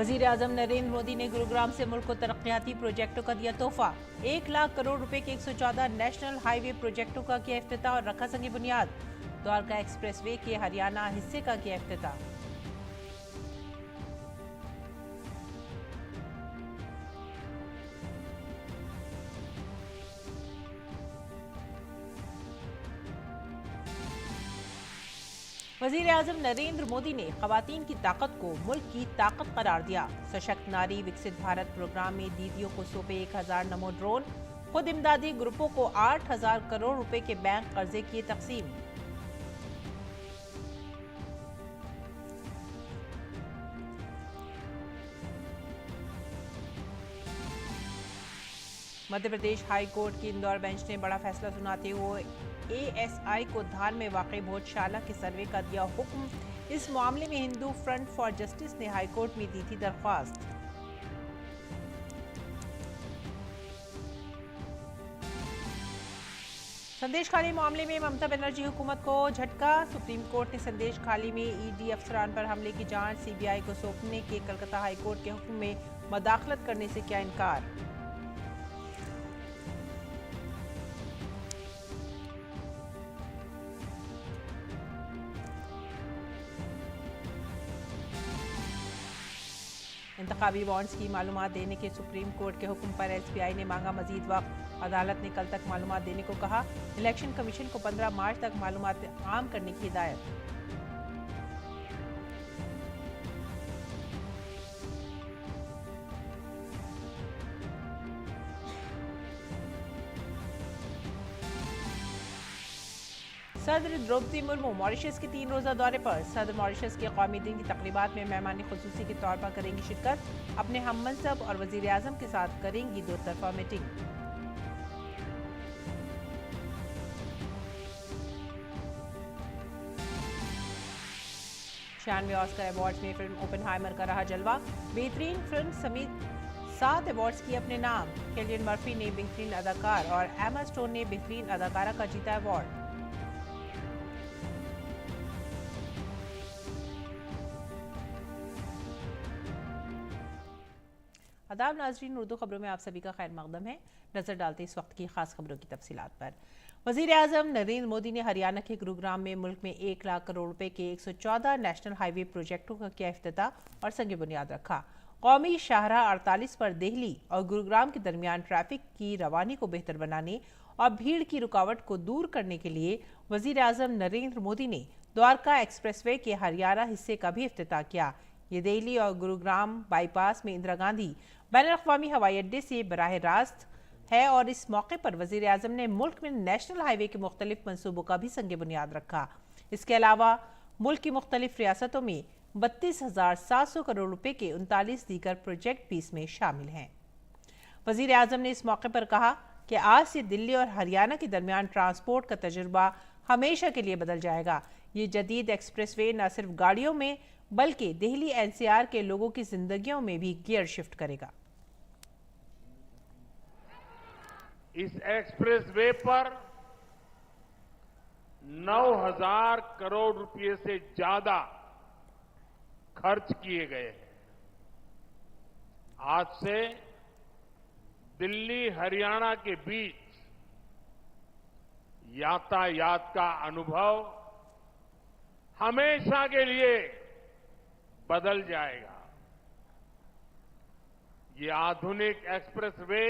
वजीर आजम नरेंद्र मोदी ने गुरुग्राम से मुल्क को तरक्याती प्रोजेक्टों का दिया तोहफा। 1 लाख करोड़ रुपए के 114 नेशनल हाईवे प्रोजेक्टों का किया इफ्तिताह और रखा संग बुनियाद। द्वारका एक्सप्रेसवे के हरियाणा हिस्से का किया इफ्तिताह। वजीर आजम नरेंद्र मोदी ने खवातीन की ताकत को मुल्क की ताकत करार दिया। सशक्त नारी विकसित भारत प्रोग्राम में दीदियों को सौंपे 1000 नमो ड्रोन। खुद इमदादी ग्रुपों को 8000 करोड़ रुपए के बैंक कर्जे किए तकसीम। मध्य प्रदेश हाई कोर्ट की इंदौर बेंच ने बड़ा फैसला सुनाते हुए एएसआई को धार में वाक़ई भोजशाला के सर्वे का दिया हुक्म। इस मामले में हिंदू फ्रंट फॉर जस्टिस ने हाई कोर्ट में दी थी दरख्वास्त। संदेश खाली मामले में ममता बनर्जी हुकूमत को झटका। सुप्रीम कोर्ट ने संदेश खाली में ईडी अफसरान पर हमले की जांच सीबीआई को सौंपने के कलकत्ता हाई कोर्ट के हुक्म में मदाखलत करने से किया इनकार। इंतखाबी बॉन्ड्स की मालूमात देने के सुप्रीम कोर्ट के हुक्म पर एसबीआई ने मांगा मजीद वक्त। अदालत ने कल तक मालूमात देने को कहा। इलेक्शन कमीशन को 15 मार्च तक मालूमात आम करने की हिदायत। सदर द्रौपदी मुर्मू मॉरिशस के 3 रोजा दौरे पर। सदर मॉरिशस के कौमी दिन की तकरीबात में मेहमान खुसूसी के तौर पर करेंगी शिरकत। अपने हममनसब और वजीर आजम के साथ करेंगी 2 तरफा मीटिंग। छियानवे ऑस्कर अवार्ड्स में फिल्म ओपेनहाइमर का रहा जलवा। बेहतरीन फिल्म समेत 7 अवार्ड्स किए अपने नाम। किलियन मर्फी ने बेहतरीन अदाकार और एमा स्टोन ने बेहतरीन अदाकारा का जीता अवार्ड। आदाब नाजरीन, उर्दू खबरों में आप सभी का खैर मकदम है। नजर डालते इस वक्त की खास खबरों की तफसीलात पर। वजीर आजम नरेंद्र मोदी ने हरियाणा के गुरुग्राम में मुल्क में 1 लाख करोड़ रुपए के 114 नेशनल हाईवे प्रोजेक्टों का किया इफ्तिताह और संग बुनियाद रखा। कौमी शाहराह 48 पर दिल्ली और गुरुग्राम के दरमियान ट्रैफिक की रवानी को बेहतर बनाने और भीड़ की रुकावट को दूर करने के लिए वजीर आजम नरेंद्र मोदी ने द्वारका एक्सप्रेसवे के हरियाणा हिस्से का भी इफ्तिताह किया। ये दिल्ली और गुरुग्राम बाईपास में इंदिरा गांधी बैनुल-अक़वामी हवाई अड्डे से बराह रास्त है और इस मौके पर वजीर आजम ने मुल्क में नेशनल हाईवे के मुख्तलिफ मनसूबों का भी संग बुनियाद रखा। इसके अलावा मुल्क की मुख्तलिफ रियासतों में 32,700 करोड़ रुपए के 39 दीगर प्रोजेक्ट भी इसमें शामिल हैं। वजीर आजम ने इस मौके पर कहा कि आज से दिल्ली और हरियाणा के दरमियान ट्रांसपोर्ट का तजुर्बा हमेशा के लिए बदल जाएगा। ये जदीद एक्सप्रेसवे न सिर्फ गाड़ियों में बल्कि दिल्ली एनसीआर के लोगों की जिंदगियों में भी गियर शिफ्ट करेगा। इस एक्सप्रेसवे पर 9,000 करोड़ रुपए से ज्यादा खर्च किए गए हैं। आज से दिल्ली हरियाणा के बीच यातायात का अनुभव हमेशा के लिए बदल जाएगा। ये आधुनिक एक्सप्रेसवे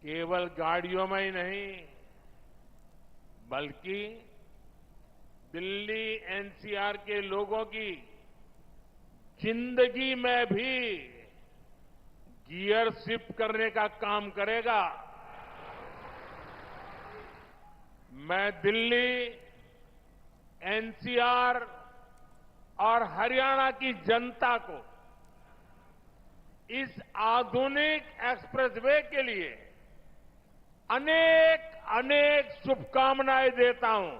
केवल गाड़ियों में ही नहीं बल्कि दिल्ली एनसीआर के लोगों की जिंदगी में भी गियर शिफ्ट करने का काम करेगा। मैं दिल्ली, एनसीआर और हरियाणा की जनता को इस आधुनिक एक्सप्रेसवे के लिए अनेक अनेक शुभकामनाएं देता हूं।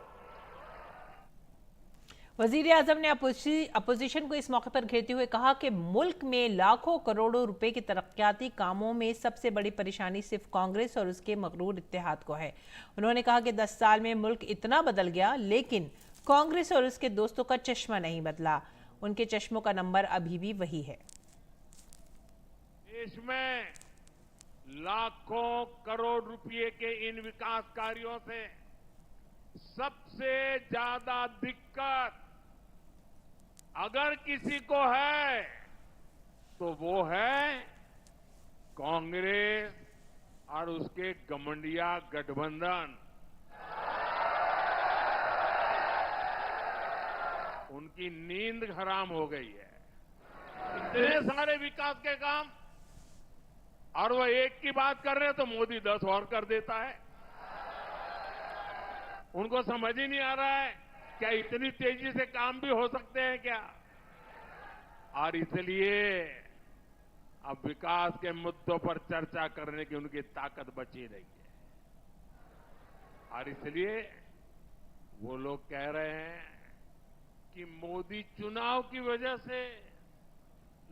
वजीर आजम ने अपोजिशन को इस मौके पर घेरते हुए कहा कि मुल्क में लाखों करोड़ों रुपए के तरक्याती कामों में सबसे बड़ी परेशानी सिर्फ कांग्रेस और उसके मगरूर इत्तेहाद को है। उन्होंने कहा कि 10 साल में मुल्क इतना बदल गया लेकिन कांग्रेस और उसके दोस्तों का चश्मा नहीं बदला। उनके चश्मों का नंबर अभी भी वही है। देश में लाखों करोड़ रुपए के इन विकास कार्यों से सबसे ज्यादा दिक्कत अगर किसी को है तो वो है कांग्रेस और उसके गमंडिया गठबंधन। उनकी नींद हराम हो गई है। इतने सारे विकास के काम और वो एक की बात कर रहे हैं तो मोदी 10 और कर देता है। उनको समझ ही नहीं आ रहा है क्या इतनी तेजी से काम भी हो सकते हैं क्या। और इसलिए अब विकास के मुद्दों पर चर्चा करने की उनकी ताकत बची नहीं है। और इसलिए वो लोग कह रहे हैं कि मोदी चुनाव की वजह से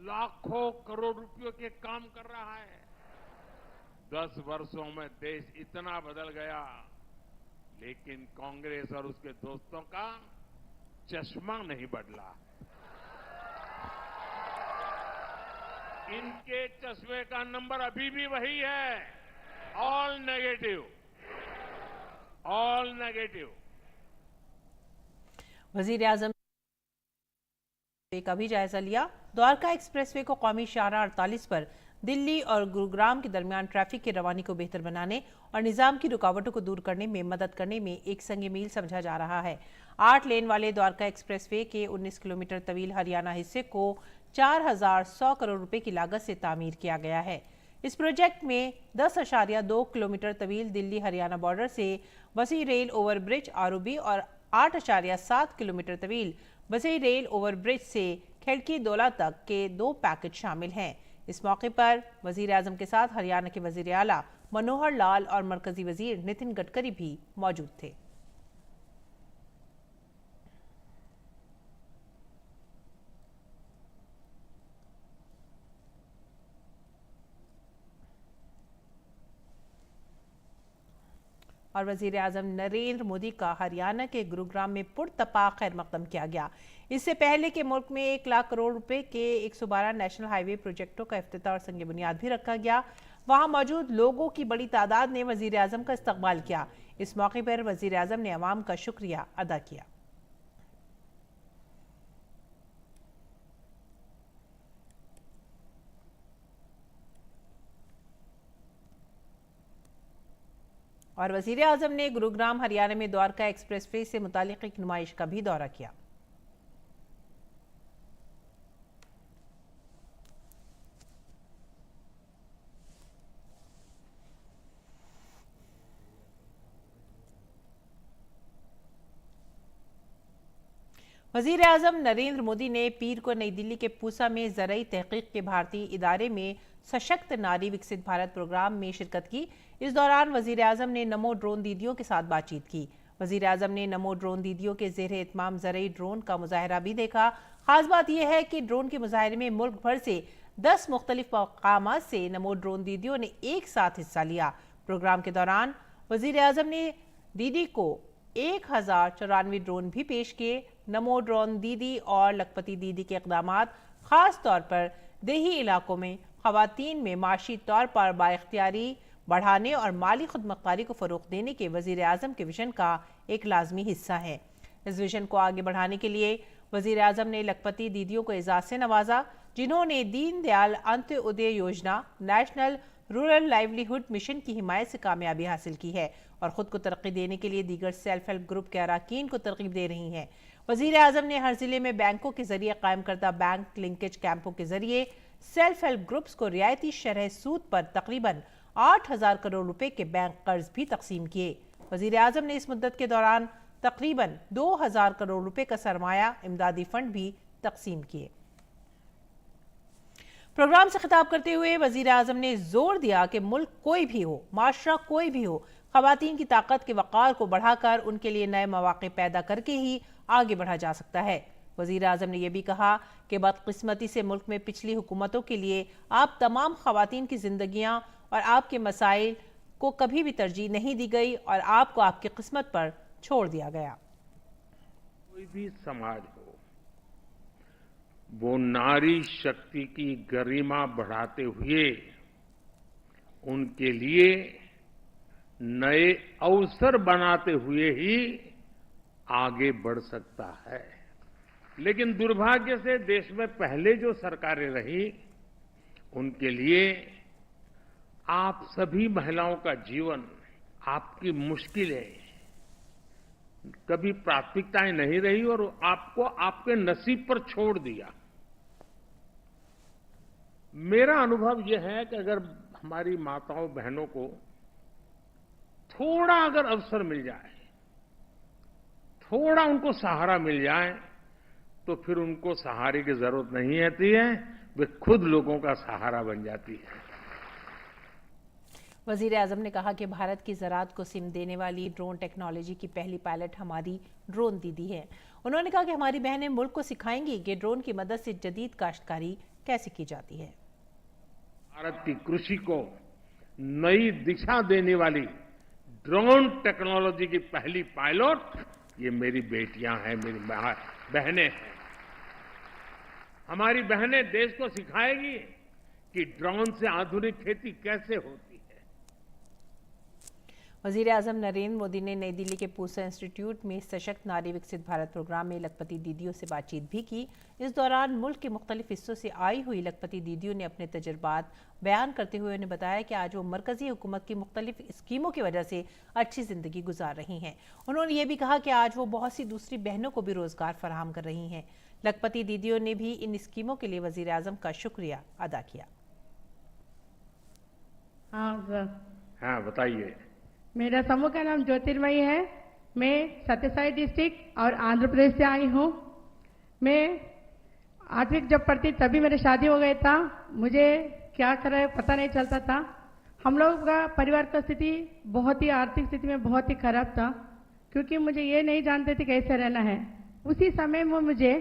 लाखों करोड़ रुपयों के काम कर रहा है। 10 वर्षों में देश इतना बदल गया, लेकिन कांग्रेस और उसके दोस्तों का चश्मा नहीं बदला। इनके चश्मे का नंबर अभी भी वही है, ऑल नेगेटिव, ऑल नेगेटिव। वजीर आजम का भी जायजा लिया। द्वारका एक्सप्रेसवे को कौमी शाहराह 48 पर दिल्ली और गुरुग्राम के दरमियान ट्रैफिक की रवानी को बेहतर बनाने और निजाम की रुकावटों को दूर करने में मदद करने में एक संग मील समझा जा रहा है। 8 लेन वाले द्वारका एक्सप्रेसवे के 19 किलोमीटर तवील हरियाणा हिस्से को 4100 करोड़ रुपए की लागत से तामीर किया गया है। इस प्रोजेक्ट में 10.2 किलोमीटर तवील दिल्ली हरियाणा बॉर्डर से वसी रेल ओवरब्रिज आरओबी और 8.7 किलोमीटर तवील वसी रेल ओवरब्रिज से खिड़की दौला तक के 2 पैकेज शामिल हैं। इस मौके पर वजीर आजम के साथ हरियाणा के वजीर आला मनोहर लाल और मरकजी वजीर नितिन गडकरी भी मौजूद थे। और वजीर आजम नरेंद्र मोदी का हरियाणा के गुरुग्राम में पुरतपाक खैर मकदम किया गया। इससे पहले के मुल्क में 1 लाख करोड़ रुपए के 112 नेशनल हाईवे प्रोजेक्टों का इफ्तिताह और संग बुनियाद भी रखा गया। वहां मौजूद लोगों की बड़ी तादाद ने वजीर आजम का इस्तकबाल किया। इस मौके पर वजीर आजम ने अवाम का शुक्रिया अदा किया। और वजीर आजम ने गुरुग्राम हरियाणा में द्वारका एक्सप्रेसवे से मुतालिक एक नुमाइश का भी दौरा किया। वजीर आजम नरेंद्र मोदी ने पीर को नई दिल्ली के पूसा में ज़राई तहकीक के भारतीय इदारे में सशक्त नारी विकसित भारत प्रोग्राम में शिरकत की। इस दौरान वजीर आजम ने नमो ड्रोन दीदियों के साथ बातचीत की। वजीर आजम ने नमो ड्रोन दीदियों के ज़ेरे इत्माम ज़राई ड्रोन का मुजाहरा भी देखा। खास बात यह है कि ड्रोन के मुजाहरे में मुल्क भर से 10 मुख्तलिफ मकामात से नमो ड्रोन दीदियों ने एक साथ हिस्सा लिया। प्रोग्राम के दौरान वजीर आजम ने दीदी को 1094 ड्रोन भी पेश किए। नमो ड्रोन दीदी और लखपति दीदी के इक़दामात खास तौर पर देही इलाकों में ख़वातीन में माशी तौर पर बाइख्तियारी बढ़ाने और माली खुदमुख्तारी को फ़रोग़ देने के वज़ीर आज़म के विजन का एक लाजमी हिस्सा है। इस विजन को आगे बढ़ाने के लिए वज़ीर आज़म ने लखपति दीदियों को एजाज़ से नवाजा, जिन्होंने दीन दयाल अंत्योदय योजना, नेशनल रूरल लाइवलीहुड मिशन की हिमायत से कामयाबी हासिल की है और ख़ुद को तरक्की देने के लिए दीगर सेल्फ हेल्प ग्रुप के अरकान को तरकीब दे रही हैं। वज़ीर आज़म ने हर जिले में बैंकों के जरिए कायम करदा बैंक लिंकेज कैंपों के जरिए सेल्फ हेल्प ग्रुप्स को रियायती शरह सूद पर तकरीबन 8000 करोड़ रुपए के बैंक कर्ज भी तकसीम किए। वज़ीर आज़म ने इस मुद्दत के दौरान तकरीबन 2000 करोड़ रुपए का सरमाया इमदादी फंड भी तकसीम किए। प्रोग्राम से खिताब करते हुए वज़ीर आज़म ने जोर दिया कि मुल्क कोई भी हो, माशरा कोई भी हो, ख़वातीन की ताकत के वक़ार को बढ़ाकर उनके लिए नए मौक़े पैदा करके ही आगे बढ़ा जा सकता है। वज़ीर आज़म ने यह भी कहा कि बदकिस्मती से मुल्क में पिछली हुकूमतों के लिए आप तमाम ख़वातीन की जिंदगियां और आपके मसाइल को कभी भी तरजीह नहीं दी गई और आपको आपकी किस्मत पर छोड़ दिया गया। कोई भी समाज हो, वो नारी शक्ति की गरिमा बढ़ाते हुए उनके लिए नए अवसर बनाते हुए ही आगे बढ़ सकता है। लेकिन दुर्भाग्य से देश में पहले जो सरकारें रही उनके लिए आप सभी महिलाओं का जीवन, आपकी मुश्किलें कभी प्राथमिकताएं नहीं रही और आपको आपके नसीब पर छोड़ दिया। मेरा अनुभव यह है कि अगर हमारी माताओं बहनों को थोड़ा अगर अवसर मिल जाए, थोड़ा उनको सहारा मिल जाए, तो फिर उनको सहारे की जरूरत नहीं होती है, वे खुद लोगों का सहारा बन जाती है। वजीर आजम ने कहा कि भारत की ज़राअत को सिम देने वाली ड्रोन टेक्नोलॉजी की पहली पायलट हमारी ड्रोन दीदी है। उन्होंने कहा कि हमारी बहनें मुल्क को सिखाएंगी कि ड्रोन की मदद से जदीद काश्तकारी कैसे की जाती है। भारत की कृषि को नई दिशा देने वाली ड्रोन टेक्नोलॉजी की पहली पायलट ये मेरी बेटियां हैं, मेरी बहनें हैं। हमारी बहनें देश को सिखाएगी कि ड्रोन से आधुनिक खेती कैसे होती है। वजीर आजम नरेंद्र मोदी ने नई दिल्ली के पूसा इंस्टीट्यूट में सशक्त नारी विकसित भारत प्रोग्राम में लखपति दीदियों से बातचीत भी की। इस दौरान मुल्क के मुख्तलिफ हिस्सों से आई हुई लखपति दीदियों ने अपने तजुर्बात बयान करते हुए उन्हें बताया कि आज वो मरकजी हुकूमत की मुख्तलिफ स्कीमों की वजह से अच्छी जिंदगी गुजार रही हैं। उन्होंने ये भी कहा कि आज वो बहुत सी दूसरी बहनों को भी रोजगार फराहम कर रही हैं। लखपति दीदियों ने भी इन स्कीमों के लिए वजीर आजम का शुक्रिया अदा किया। हाँ बताइए। मेरा समूह का नाम ज्योतिर्मयी है। मैं सत्यसाई डिस्ट्रिक्ट और आंध्र प्रदेश से आई हूँ। मैं 8वीं जब पढ़ती तभी मेरी शादी हो गई था। मुझे क्या करे पता नहीं चलता था। हम लोग का परिवार का स्थिति बहुत ही आर्थिक स्थिति में बहुत ही खराब था, क्योंकि मुझे ये नहीं जानते थे कैसे रहना है। उसी समय में मुझे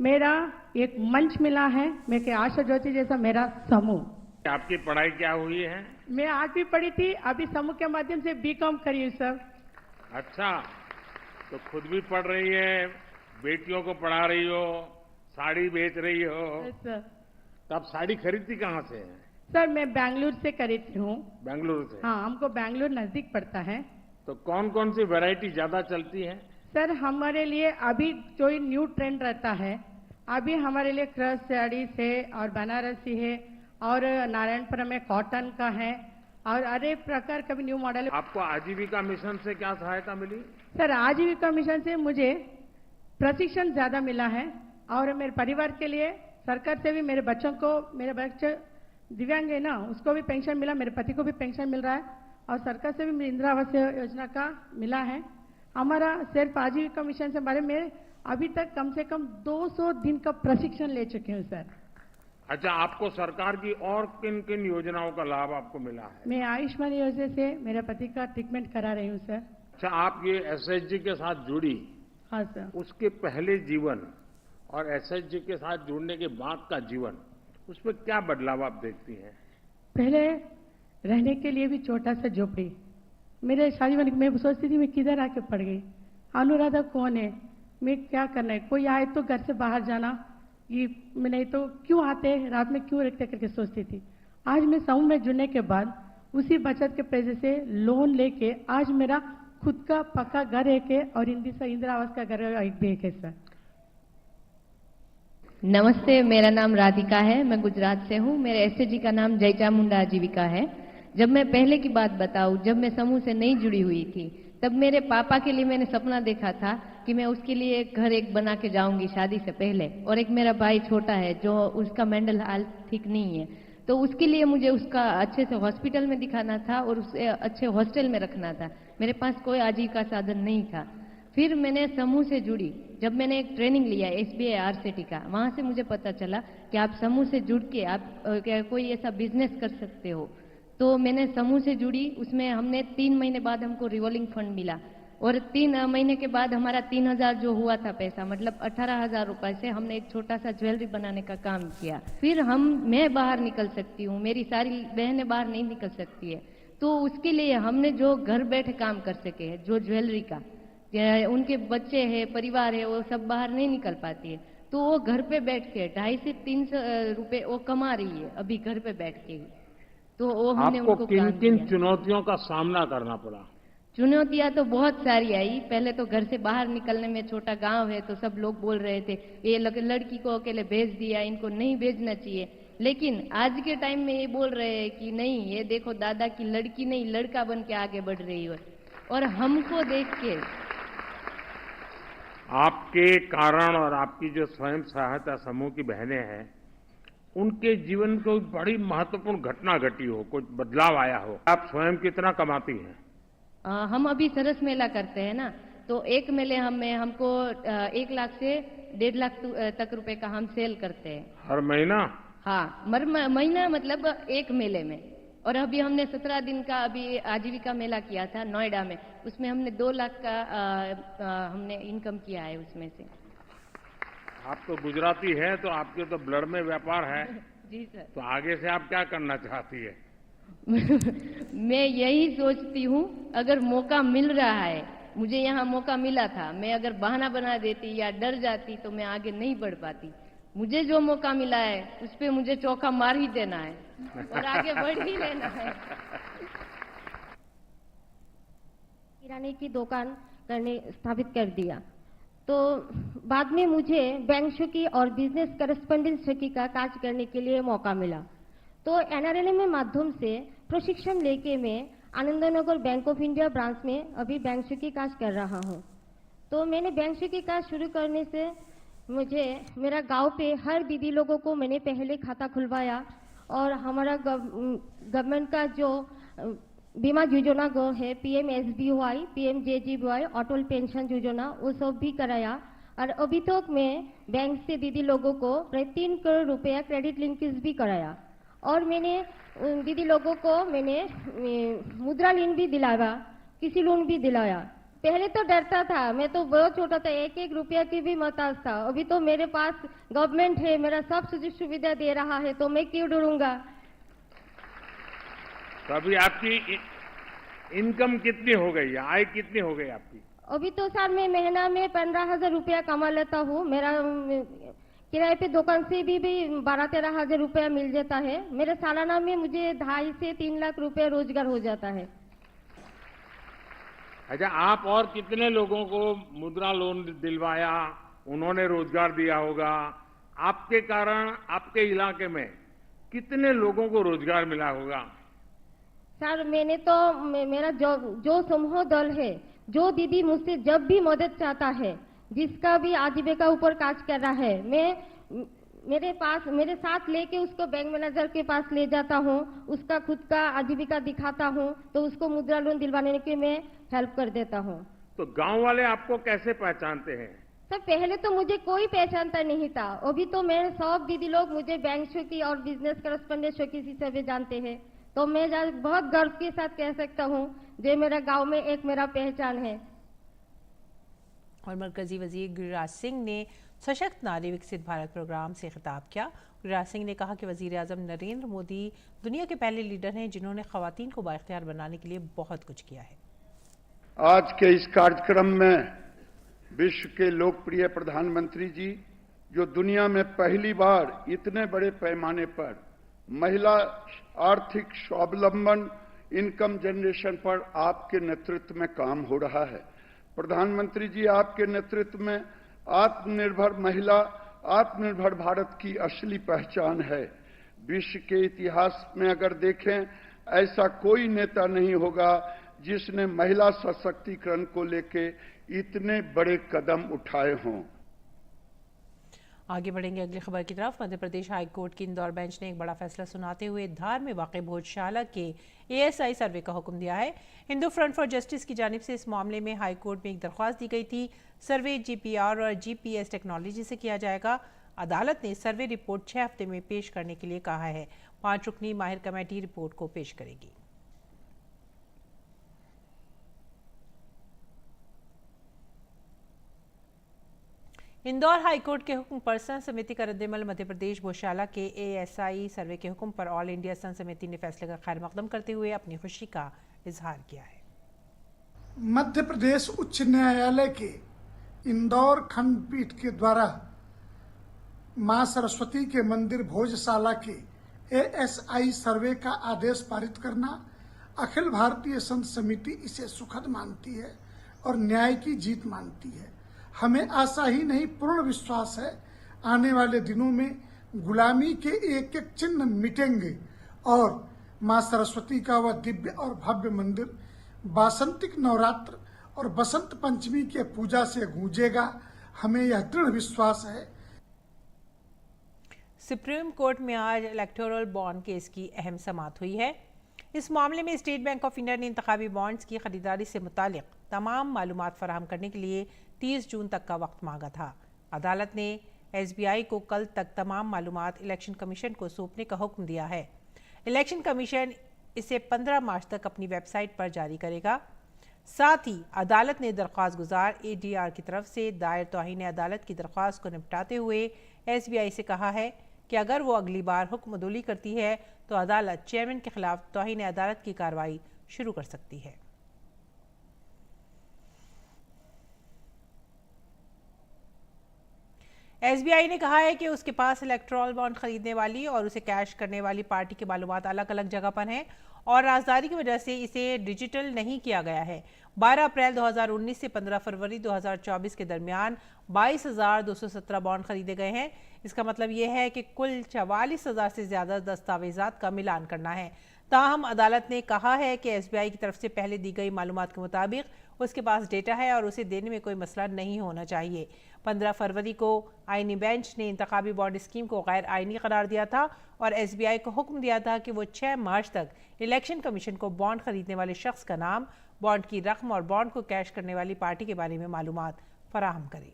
मेरा एक मंच मिला है, मैं के आशा ज्योति जैसा मेरा समूह। आपकी पढ़ाई क्या हुई है? मैं 8वीं पढ़ी थी, अभी समूह के माध्यम से बीकॉम करी हूँ सर। अच्छा, तो खुद भी पढ़ रही है, बेटियों को पढ़ा रही हो, साड़ी बेच रही हो। सर तो आप साड़ी खरीदती कहाँ से हैं? सर मैं बेंगलुरु से खरीदती हूँ। बेंगलुरु से? हाँ, हमको बेंगलुरु नजदीक पड़ता है। तो कौन कौन सी वैरायटी ज्यादा चलती है? सर हमारे लिए अभी जो न्यू ट्रेंड रहता है, अभी हमारे लिए क्रश साड़ीज है और बनारसी है और नारायणपुरम में कॉटन का है और अनेक प्रकार का भी न्यू मॉडल है। आपको आजीविका मिशन से क्या सहायता मिली? सर आजीविका मिशन से मुझे प्रशिक्षण ज्यादा मिला है और मेरे परिवार के लिए सरकार से भी मेरे बच्चों को, मेरे बच्चे दिव्यांग है ना, उसको भी पेंशन मिला, मेरे पति को भी पेंशन मिल रहा है और सरकार से भी इंदिरा आवास योजना का मिला है। हमारा सिर्फ आजीविका मिशन से बारे में अभी तक कम से कम 200 दिन का प्रशिक्षण ले चुके हूँ सर। अच्छा, आपको सरकार की और किन किन योजनाओं का लाभ आपको मिला है? मैं आयुष्मान योजना से मेरे पति का ट्रीटमेंट करा रही हूँ सर। अच्छा, आप ये एसएचजी के साथ जुड़ी? हाँ सर। उसके पहले जीवन और एसएचजी के साथ जुड़ने के बाद का जीवन, उसमें क्या बदलाव आप देखती हैं? पहले रहने के लिए भी छोटा सा झोपड़ी, मेरे शादी में मैं सोचती थी मैं किधर आके पड़ गई, अनुराधा कौन है, मैं क्या करना है, कोई आए तो घर से बाहर जाना, ये मैं नहीं तो क्यों आते रात में क्यों रखते करके सोचती थी। आज मैं समूह में जुड़ने के बाद उसी बचत के पैसे से लोन लेके आज मेरा खुद का पक्का घर एक है और इंदिरा आवास का घर एक भी एक है सर। नमस्ते, मेरा नाम राधिका है, मैं गुजरात से हूँ। मेरे एसएचजी का नाम जय चामुंडा आजीविका है। जब मैं पहले की बात बताऊं, जब मैं समूह से नहीं जुड़ी हुई थी तब मेरे पापा के लिए मैंने सपना देखा था कि मैं उसके लिए एक घर एक बना के जाऊंगी शादी से पहले, और एक मेरा भाई छोटा है जो उसका मेंटल हेल्थ ठीक नहीं है, तो उसके लिए मुझे उसका अच्छे से हॉस्पिटल में दिखाना था और उसे अच्छे हॉस्टल में रखना था। मेरे पास कोई आजीविका साधन नहीं था। फिर मैंने समूह से जुड़ी। जब मैंने एक ट्रेनिंग लिया SBI RCT का, वहां से मुझे पता चला कि आप समूह से जुड़ के आप कोई ऐसा बिजनेस कर सकते हो। तो मैंने समूह से जुड़ी। उसमें हमने 3 महीने बाद हमको रिवॉल्विंग फंड मिला और 3 महीने के बाद हमारा 3000 जो हुआ था पैसा, मतलब 18,000 रुपए से हमने एक छोटा सा ज्वेलरी बनाने का काम किया। फिर मैं बाहर निकल सकती हूँ, मेरी सारी बहनें बाहर नहीं निकल सकती है, तो उसके लिए हमने जो घर बैठे काम कर सके हैं, जो ज्वेलरी का, उनके बच्चे हैं, परिवार है, वो सब बाहर नहीं निकल पाती है, तो वो घर पे बैठ के 250 से 300 रुपए वो कमा रही है अभी घर पे बैठ के ही। तो वो हमने आपको उनको किन काम किन किया। चुनौतियों का सामना करना पड़ा? चुनौतियां तो बहुत सारी आई। पहले तो घर से बाहर निकलने में, छोटा गांव है तो सब लोग बोल रहे थे ये लड़की को अकेले भेज दिया, इनको नहीं भेजना चाहिए। लेकिन आज के टाइम में ये बोल रहे हैं कि नहीं, ये देखो दादा की लड़की नहीं लड़का बन के आगे बढ़ रही है। और हमको देख के आपके कारण और आपकी जो स्वयं सहायता समूह की बहनें हैं, उनके जीवन में कोई बड़ी महत्वपूर्ण घटना घटी हो, कुछ बदलाव आया हो? आप स्वयं कितना कमाती हैं? हम अभी सरस मेला करते हैं ना, तो एक मेले हमको 1 लाख से 1.5 लाख तक रुपए का हम सेल करते हैं हर महीना? हाँ, महीना मतलब एक मेले में। और अभी हमने 17 दिन का अभी आजीविका मेला किया था नोएडा में, उसमें हमने 2 लाख का हमने इनकम किया है उसमें से। आप तो गुजराती हैं, तो आपके तो ब्लड में व्यापार है। जी सर। तो आगे से आप क्या करना चाहती है? मैं यही सोचती हूँ, अगर मौका मिल रहा है, मुझे यहाँ मौका मिला था, मैं अगर बहाना बना देती या डर जाती तो मैं आगे नहीं बढ़ पाती। मुझे जो मौका मिला है उस पे मुझे चौका मार ही देना है और आगे बढ़ ही लेना है। किराने की दुकान स्थापित कर दिया, तो बाद में मुझे बैंक शौकी और बिजनेस करेस्पॉन्डेंट शौकी का कार्य करने के लिए मौका मिला। तो एनआरएलएम में माध्यम से प्रशिक्षण लेके मैं Anandnagar bank of India branch में अभी बैंक शौकी कार्य कर रहा हूँ। तो मैंने बैंक शौकी कार्य शुरू करने से मुझे मेरा गांव पे हर दीदी लोगों को मैंने पहले खाता खुलवाया और हमारा गवर्नमेंट का जो बीमा योजना है PMSBY, PMJJBY, अटल पेंशन योजना, वो सब भी कराया। और अभी तक मैं बैंक से दीदी लोगों को प्राय 3 करोड़ रुपया क्रेडिट लिंकेज भी कराया। और मैंने उन दीदी लोगों को मैंने मुद्रा लोन भी दिलाया, कृषि लोन भी दिलाया। पहले तो डरता था, मैं तो बहुत छोटा था, 1-1 रुपया की भी मोहताज था। अभी तो मेरे पास गवर्नमेंट है, मेरा सब सुযোগ सुविधा दे रहा है, तो मैं क्यों डरूंगा। तो अभी आपकी इनकम कितनी हो गई है, आय कितनी हो गई आपकी? अभी तो सर मैं महीना में 15,000 रुपया कमा लेता हूँ। मेरा किराए पे दुकान से भी 12-13 हजार रुपया मिल जाता है। मेरे सालाना में मुझे 2.5 से 3 लाख रुपया रोजगार हो जाता है। अच्छा, आप और कितने लोगों को मुद्रा लोन दिलवाया, उन्होंने रोजगार दिया होगा? आपके कारण आपके इलाके में कितने लोगों को रोजगार मिला होगा? सर मैंने तो मेरा जो समूह दल है, जो दीदी मुझसे जब भी मदद चाहता है, जिसका भी आजीविका ऊपर कार्य कर रहा है, मैं मेरे साथ लेके उसको बैंक मैनेजर के पास ले जाता हूँ, उसका खुद का आजीविका दिखाता हूँ, तो उसको मुद्रा लोन दिलवाने के मैं हेल्प कर देता हूँ। तो गांव वाले आपको कैसे पहचानते हैं? सर पहले तो मुझे कोई पहचानता नहीं था, अभी तो मेरे सब दीदी लोग मुझे बैंक शौकी और बिजनेस करेस्पॉन्डेंट शौकी से जानते हैं। तो मैं बहुत गर्व के साथ कह सकता हूँ, जो मेरा गांव में एक मेरा पहचान है। और मरकजी वजीर गिरिराज सिंह ने सशक्त नारी विकसित भारत प्रोग्राम से खिताब किया। गिरिराज सिंह ने कहा कि वजीर आजम नरेंद्र मोदी दुनिया के पहले लीडर हैं जिन्होंने खवातीन को बाइख्तियार बनाने के लिए बहुत कुछ किया है। आज के इस कार्यक्रम में विश्व के लोकप्रिय प्रधानमंत्री जी, जो दुनिया में पहली बार इतने बड़े पैमाने पर महिला आर्थिक स्वावलंबन, इनकम जनरेशन पर आपके नेतृत्व में काम हो रहा है। प्रधानमंत्री जी, आपके नेतृत्व में आत्मनिर्भर महिला, आत्मनिर्भर भारत की असली पहचान है। विश्व के इतिहास में अगर देखें, ऐसा कोई नेता नहीं होगा जिसने महिला सशक्तिकरण को लेके इतने बड़े कदम उठाए हों। आगे बढ़ेंगे अगली खबर की तरफ। मध्य प्रदेश हाई कोर्ट की इंदौर बेंच ने एक बड़ा फैसला सुनाते हुए धार में वाक़ भोजशाला के ASI सर्वे का हुक्म दिया है। हिंदू फ्रंट फॉर जस्टिस की जानिब से इस मामले में हाई कोर्ट में एक दरख्वास्त दी गई थी। सर्वे GPR और GPS टेक्नोलॉजी से किया जाएगा। अदालत ने सर्वे रिपोर्ट 6 हफ्ते में पेश करने के लिए कहा है। 5 रुकनी माहिर कमेटी रिपोर्ट को पेश करेगी। इंदौर हाईकोर्ट के हुक्म पर संघ समिति का रद्देमल मध्य प्रदेश भोजशाला के ASI सर्वे के हुक्म पर ऑल इंडिया संघ समिति ने फैसले का खैर मकदम करते हुए अपनी खुशी का इजहार किया है। मध्य प्रदेश उच्च न्यायालय के इंदौर खंडपीठ के द्वारा मां सरस्वती के मंदिर भोजशाला के ASI सर्वे का आदेश पारित करना, अखिल भारतीय संत समिति इसे सुखद मानती है और न्याय की जीत मानती है। हमें आशा ही नहीं पूर्ण विश्वास है आने वाले दिनों में गुलामी के एक एक चिन्ह मिटेंगे और मां सरस्वती का वह दिव्य और भव्य मंदिर वासंतिक नवरात्र और बसंत पंचमी के पूजा से गूंजेगा। हमें यह दृढ़ विश्वास है। सुप्रीम कोर्ट में आज इलेक्टोरल बॉन्ड केस की अहम समाअत हुई है। इस मामले में स्टेट बैंक ऑफ इंडिया ने इंतखाबी बॉन्ड्स की खरीदारी से मुतालिक तमाम मालूमात फराहम करने के लिए 30 जून तक का वक्त मांगा था। अदालत ने SBI को कल तक तमाम मालूमात इलेक्शन कमीशन को सौंपने का हुक्म दिया है। इलेक्शन कमीशन इसे 15 मार्च तक अपनी वेबसाइट पर जारी करेगा। साथ ही अदालत ने दरख्वास्त गुजार ADR की तरफ से दायर तौहीन अदालत की दरख्वास्त को निपटाते हुए SBI से कहा है कि अगर वो अगली बार हुक्म अदूली करती है तो अदालत चेयरमैन के खिलाफ तौहीन अदालत की कार्रवाई शुरू कर सकती है। SBI ने कहा है कि उसके पास इलेक्टोरल बॉन्ड खरीदने वाली और उसे कैश करने वाली पार्टी के मालूमात अलग अलग जगह पर हैं और राजदारी की वजह से इसे डिजिटल नहीं किया गया है। 12 अप्रैल 2019 से 15 फरवरी 2024 के दरमियान 22,217 बॉन्ड खरीदे गए हैं। इसका मतलब यह है कि कुल 44,000 से ज्यादा दस्तावेजात का मिलान करना है। ताहम अदालत ने कहा है कि SBI की तरफ से पहले दी गई मालूमात के मुताबिक उसके पास डेटा है और उसे देने में कोई मसला नहीं होना चाहिए। 15 फरवरी को आईनी बेंच ने इंतखाबी बॉन्ड स्कीम को गैर आईनी करार दिया था और SBI को हुक्म दिया था कि वो 6 मार्च तक इलेक्शन कमीशन को बॉन्ड खरीदने वाले शख्स का नाम, बॉन्ड की रकम और बॉन्ड को कैश करने वाली पार्टी के बारे में मालूमात फराहम करे।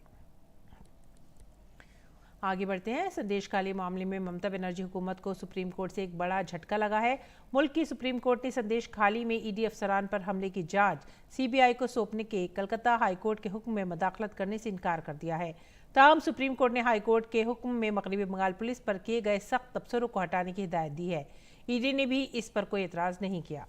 आगे बढ़ते हैं। संदेश खाली मामले में ममता बनर्जी हुकूमत को सुप्रीम कोर्ट से एक बड़ा झटका लगा है। मुल्क की सुप्रीम कोर्ट ने संदेश खाली में ED अफसरान पर हमले की जांच CBI को सौंपने के कलकत्ता हाई कोर्ट के हुक्म में मदाखलत करने से इनकार कर दिया है। ताहम सुप्रीम कोर्ट ने हाई कोर्ट के हुक्म में मगरबी बंगाल पुलिस पर किए गए सख्त तबसरों को हटाने की हिदायत दी है। ED ने भी इस पर कोई एतराज नहीं किया।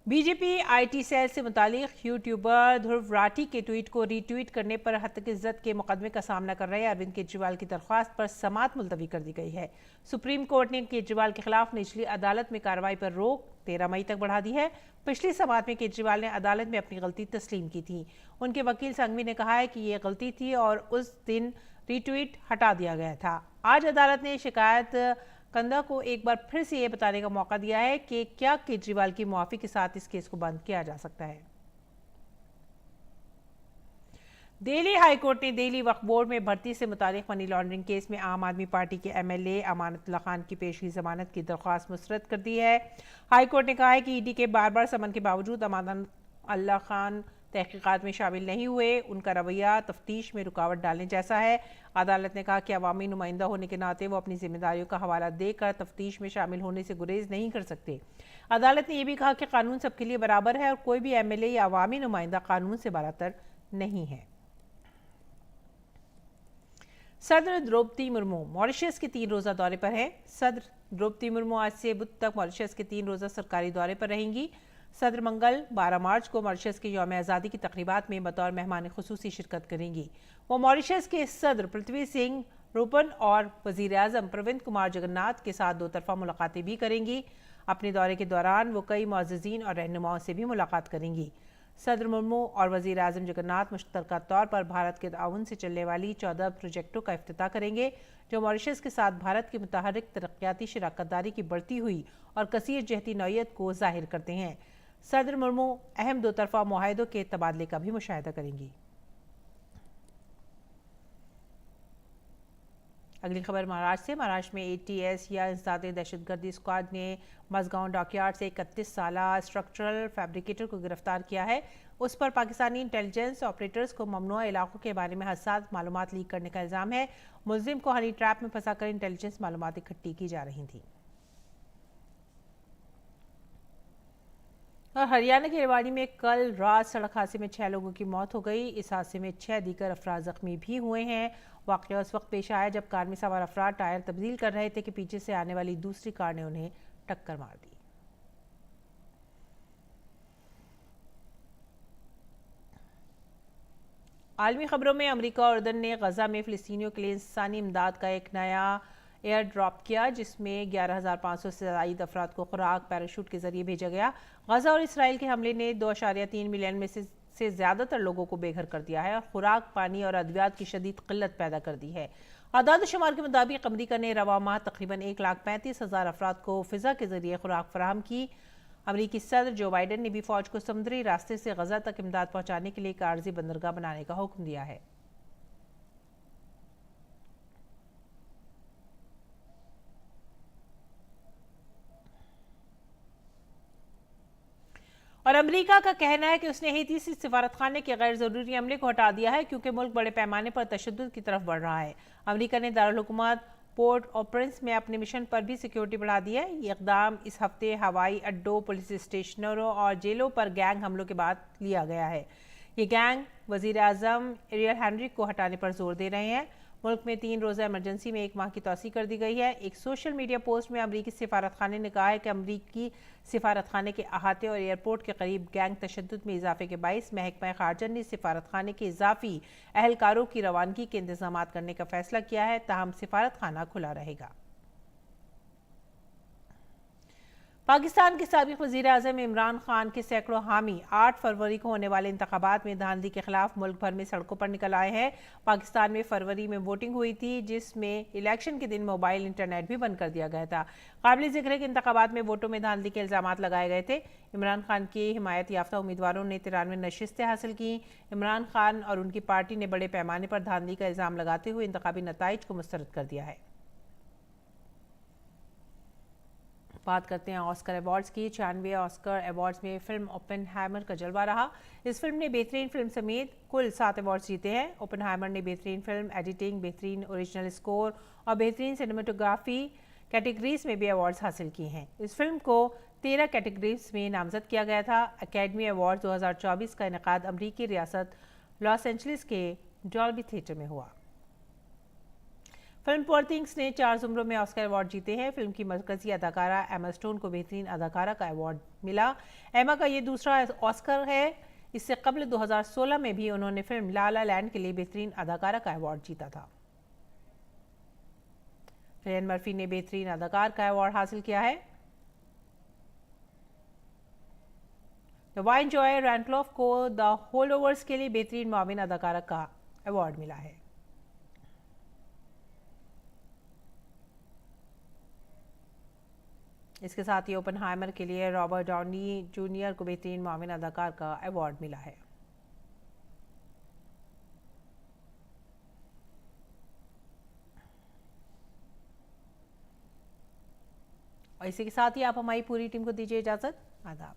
बीजेपी IT सेल से मुतालिक यूट्यूबर ध्रुव राठी के ट्वीट को रीट्वीट करने पर हत्या इज्जत के मुकदमे का सामना कर रहे अरविंद केजरीवाल की दरख्वास्त पर समाअत मुलतवी कर दी गई है। सुप्रीम कोर्ट ने केजरीवाल के खिलाफ निचली अदालत में कार्रवाई पर रोक 13 मई तक बढ़ा दी है। पिछली समाअत में केजरीवाल ने अदालत में अपनी गलती तस्लीम की थी। उनके वकील संघवी ने कहा है कि ये गलती थी और उस दिन रीट्वीट हटा दिया गया था। आज अदालत ने शिकायत कंधा को एक बार फिर से ये बताने का मौका दिया है कि क्या केजरीवाल की मुआफी के साथ इस केस को बंद किया जा सकता है। दिल्ली हाईकोर्ट ने दिल्ली वक्फ बोर्ड में भर्ती से मुतालिक मनी लॉन्ड्रिंग केस में आम आदमी पार्टी के MLA अमानतुल्लाह खान की पेशगी जमानत की दरख्वास्त मुस्तरद कर दी है। हाईकोर्ट ने कहा है कि ED के बार बार समन के बावजूद अमानतुल्लाह खान तहकीकात में शामिल नहीं हुए। उनका रवैया तफ्तीश में रुकावट डालने जैसा है। अदालत ने कहा कि अवामी नुमाइंदा होने के नाते वो अपनी जिम्मेदारियों का हवाला देकर तफ्तीश में शामिल होने से गुरेज नहीं कर सकते। अदालत ने यह भी कहा कि कानून सबके लिए बराबर है और कोई भी MLA या अवामी नुमाइंदा कानून से बरातर नहीं है। सदर द्रौपदी मुर्मू मॉरिशस के 3 रोजा दौरे पर है। सदर द्रौपदी मुर्मू आज से बुध तक मॉरिशस के 3 रोजा सरकारी दौरे पर रहेंगी। सदर मंगल 12 मार्च को मॉरिशस के यौम आज़ादी की तकरीबात में बतौर मेहमान खुसूसी शिरकत करेंगी। वो मॉरिशस के सदर पृथ्वी सिंह रूपन और वजीर आज़म प्रविंद कुमार जगन्नाथ के साथ 2 तरफा मुलाकातें भी करेंगी। अपने दौरे के दौरान वो कई मुअज़्ज़िज़ीन और रहनुमाओं से भी मुलाकात करेंगी। सदर मुर्मू और वजीर आज़म जगन्नाथ मुश्तरका तौर पर भारत के ताउन से चलने वाली 14 प्रोजेक्टों का इफ्तिताह करेंगे जो मॉरिशस के साथ भारत की मुतहर्रिक तरक्याती शराकतदारी की बढ़ती हुई और कसीर जहती नौयत को जाहिर करते हैं। सदर मुर्मू अहम 2 तरफा मुआहदों के तबादले का भी मुशाहिदा करेंगी। अगली खबर महाराष्ट्र से। महाराष्ट्र में ATS या इंसदादे दहशतगर्दी स्क्वाड ने मजगांव डॉकयार्ड से 31 साला स्ट्रक्चरल फैब्रिकेटर को गिरफ्तार किया है। उस पर पाकिस्तानी इंटेलिजेंस ऑपरेटर्स को ममनुआ इलाकों के बारे में हसास मालूमात लीक करने का इल्जाम है। मुलजिम को हनी ट्रैप में फंसाकर इंटेलिजेंस मालूमात इकट्ठी की जा रही थी। और हरियाणा के रेवाड़ी में कल रात सड़क हादसे में 6 लोगों की मौत हो गई। इस हादसे में 6 दीगर अफराद जख्मी भी हुए हैं। वाक़या उस वक्त पेश आया जब कार में सवार अफराद टायर तब्दील कर रहे थे कि पीछे से आने वाली दूसरी कार ने उन्हें टक्कर मार दी। आलमी खबरों में अमेरिका और उर्दन ने गजा में फ़िलिस्तीनियों के लिए इंसानी इमदाद का एक नया एयर ड्रॉप किया, जिसमें 11,500 से ज़ायद अफराद को खुराक पैराशूट के जरिए भेजा गया। गजा और इसराइल के हमले ने 2.3 मिलियन में से ज़्यादातर लोगों को बेघर कर दिया है और खुराक, पानी और अद्वियात की शदीद किल्लत पैदा कर दी है। आदाद शुमार के मुताबिक अमेरिका ने रवा माह तकरीबन 1,35,000 अफराद को फ़िज़ा के जरिए खुराक फराहम की। अमेरिकी सदर जो बाइडन ने भी फौज को समुद्री रास्ते से गजा तक इमदाद पहुंचाने के लिए एक आर्जी बंदरगाह बनाने का हुक्म दिया है। और अमेरिका का कहना है कि उसने हैती से सिफारतखाने के गैर जरूरी अमले को हटा दिया है क्योंकि मुल्क बड़े पैमाने पर तशद्दुद की तरफ बढ़ रहा है। अमेरिका ने दारुल हुकूमत पोर्ट ऑ प्रिंस में अपने मिशन पर भी सिक्योरिटी बढ़ा दी है। ये इकदाम इस हफ्ते हवाई अड्डों, पुलिस स्टेशनों और जेलों पर गैंग हमलों के बाद लिया गया है। ये गैंग वजीर आजम एरियल हेनरी को हटाने पर जोर दे रहे हैं। मुल्क में 3 रोज़ा इमरजेंसी में 1 माह की तोसी कर दी गई है। एक सोशल मीडिया पोस्ट में अमरीकी सिफारतखाने ने कहा है कि अमरीकी सिफारतखाने के अहाते और एयरपोर्ट के करीब गैंग तशद्दुद में इजाफे के बाइस महकमा खारजा ने सिफारतखाने के इजाफी अहलकारों की रवानगी के इंतजाम करने का फैसला किया है, ताहम सिफारतखाना खुला रहेगा। पाकिस्तान के साबिक वज़ीर आज़म इमरान खान के सैकड़ों हामी 8 फरवरी को होने वाले इंतखाबात में धांधली के खिलाफ मुल्क भर में सड़कों पर निकल आए हैं। पाकिस्तान में फरवरी में वोटिंग हुई थी, जिसमें इलेक्शन के दिन मोबाइल इंटरनेट भी बंद कर दिया गया था। काबिल जिक्र है कि इंतखाबात में वोटों में धांधली के इल्जाम लगाए गए थे। इमरान खान की हिमायत याफ्ता उम्मीदवारों ने 93 नशिस्तें हासिल की। इमरान खान और उनकी पार्टी ने बड़े पैमाने पर धांधली का इल्जाम लगाते हुए इंतखाबी नताइज को मुस्तरद कर दिया है। बात करते हैं ऑस्कर अवार्ड्स की। 96वें ऑस्कर अवार्ड्स में फिल्म ओपेनहाइमर का जलवा रहा। इस फिल्म ने बेहतरीन फिल्म समेत कुल 7 अवार्ड्स जीते हैं। ओपेनहाइमर ने बेहतरीन फिल्म, एडिटिंग, बेहतरीन ओरिजिनल स्कोर और बेहतरीन सिनेमेटोग्राफी कैटेगरीज में भी अवार्ड्स हासिल किए हैं। इस फिल्म को 13 कैटेगरीज में नामजद किया गया था। अकेडमी अवार्ड 2024 का इनेकाद अमरीकी रियासत लॉस एंजलिस के डॉल्बी थिएटर में हुआ। फिल्म पुअर थिंग्स ने 4 ज़ुमरों में ऑस्कर अवार्ड जीते हैं। फिल्म की मरकजी अदाकारा एमा स्टोन को बेहतरीन अदाकारा का अवार्ड मिला। एमा का ये दूसरा ऑस्कर है। इससे कबल 2016 में भी उन्होंने फिल्म ला ला लैंड के लिए बेहतरीन अदाकारा का अवार्ड जीता था। रियन मर्फी ने बेहतरीन अदाकार का अवार्ड हासिल किया है। डवाइन जॉय रैंकलॉफ को द होल्डओवर्स के लिए बेहतरीन माविन अदाकारा का अवार्ड मिला है। इसके साथ ही ओपेनहाइमर के लिए रॉबर्ट डाउनी जूनियर को बेहतरीन माविन अदाकार का अवार्ड मिला है। और इसी के साथ ही आप हमारी पूरी टीम को दीजिए इजाजत। आदाब।